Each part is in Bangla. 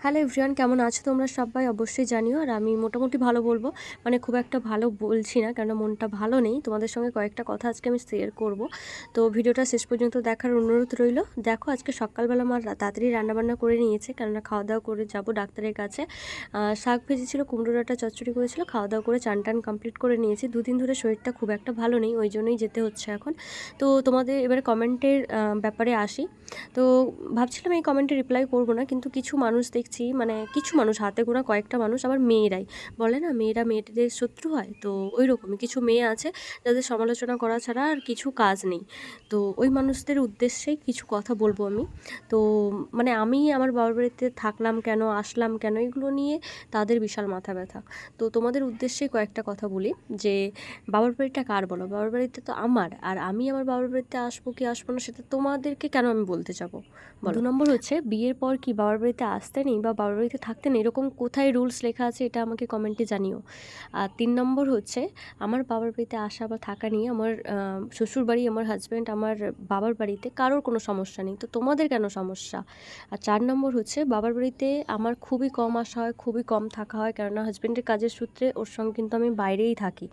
হ্যালো এভরিওয়ান, কেমন আছো তোমরা সবাই? অবশ্যই জানিও। আর আমি মোটামুটি ভালো বলবো, মানে খুব একটা ভালো বলছি না, কেন মনটা ভালো নেই। তোমাদের সঙ্গে কয়েকটা কথা আজকে আমি শেয়ার করব। তো ভিডিওটা শেষ পর্যন্ত দেখার অনুরোধ রইল। দেখো, আজকে সকালবেলা আমার তাড়াতাড়ি রান্নাবান্না করে নিয়েছে, কেননা খাওয়া দাওয়া করে যাব ডাক্তারের কাছে। শাক ভেজেছিল, কুমড়ো ডাঁটা চচ্চড়ি করেছিল, খাওয়া দাওয়া করে চান টান কমপ্লিট করে নিয়েছি। দুদিন ধরে শরীরটা খুব একটা ভালো নেই, ওই জন্যই যেতে হচ্ছে এখন। তো তোমাদের এবারে কমেন্টের ব্যাপারে আসি। তো ভাবছিলাম এই কমেন্টে রিপ্লাই করব না, কিন্তু কিছু মানুষ দেখছি, মানে কিছু মানুষ, হাতে গোনা কয়েকটা মানুষ, আবার মেয়েরাই বলে না, মেয়েরা মেয়েদের শত্রু হয়। তো ওই রকমই কিছু মেয়ে আছে যাদের সমালোচনা করা ছাড়া আর কিছু কাজ নেই। তো ওই মানুষদের উদ্দেশ্যেই কিছু কথা বলবো আমি। তো মানে আমি আমার বাবার বাড়িতে থাকলাম কেন, আসলাম কেন, এগুলো নিয়ে তাদের বিশাল মাথা ব্যথা। তো তোমাদের উদ্দেশ্যে কয়েকটা কথা বলি যে বাবার বাড়িটা কার বলো? বাবার বাড়িতে তো আমার, আর আমি আমার বাবার বাড়িতে আসবো কি আসবো না সেটা তোমাদেরকে কেন আমি বলতে যাবো বলো? 2 নম্বর হচ্ছে, বিয়ের পর কি বাবার বাড়িতে আসতে নেই বা বাবার বাড়িতে থাকতে নেই, এরকম কোথায় রুলস লেখা আছে এটা আমাকে কমেন্টে জানিও। আর 3 নম্বর হচ্ছে, আমার বাবার বাড়িতে আসা বা থাকা নিয়ে আমার শ্বশুরবাড়ি, আমার হাজব্যান্ড, আমার বাবার বাড়িতে কারোর কোনো সমস্যা নেই, তো তোমাদের কেন সমস্যা? আর 4 নম্বর হচ্ছে, বাবার বাড়িতে আমার খুবই কম আসা হয়, খুবই কম থাকা হয়, কেননা হাজব্যান্ডের কাজের সূত্রে ওর সঙ্গে কিন্তু আমি বাইরেই থাকি।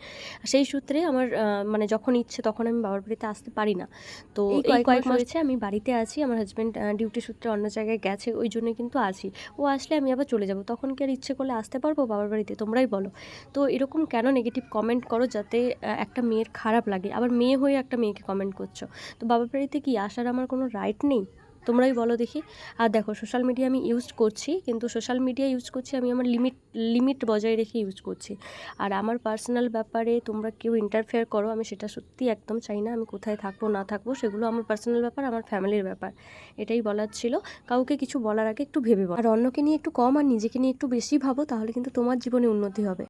সেই সূত্রে আমার মানে যখন ইচ্ছে তখন আমি বাবার বাড়িতে আসতে পারি না। তো এই কয়েক মাস হয়েছে আমি বাড়িতে আছি, আমার হাজব্যান্ড ডিউটি সূত্রে অন্য জায়গায় গেছে, ওই জন্যই কিন্তু আছি। ও আসলে আমি আবার চলে যাব, তখন কি আর ইচ্ছে করলে আসতে পারবো বাবার বাড়িতে? তোমরাই বলো। তো এরকম কেন নেগেটিভ কমেন্ট করো যাতে একটা মেয়ের খারাপ লাগে? আবার মেয়ে হয়ে একটা মেয়েকে কমেন্ট করছো, তো বাবার বাড়িতে কি আসার আমার কোনো রাইট নেই? তোমরাই বলো দেখি। আর দেখো, সোশ্যাল মিডিয়া আমি ইউজ করছি, কিন্তু সোশ্যাল মিডিয়া ইউজ করছি আমি আমার লিমিট বজায় রেখে ইউজ করছি। আর আমার পার্সোনাল ব্যাপারে তোমরা কেউ ইন্টারফেয়ার করো, আমি সেটা সত্যি একদম চাই না। আমি কোথায় থাকবো না থাকবো সেগুলো আমার পার্সোনাল ব্যাপার, আমার ফ্যামিলির ব্যাপার। এটাই বলার ছিল। কাউকে কিছু বলার আগে একটু ভেবে বলো। আর অন্যকে নিয়ে একটু কম আর নিজেকে নিয়ে একটু বেশি ভাবো, তাহলে কিন্তু তোমার জীবনে উন্নতি হবে।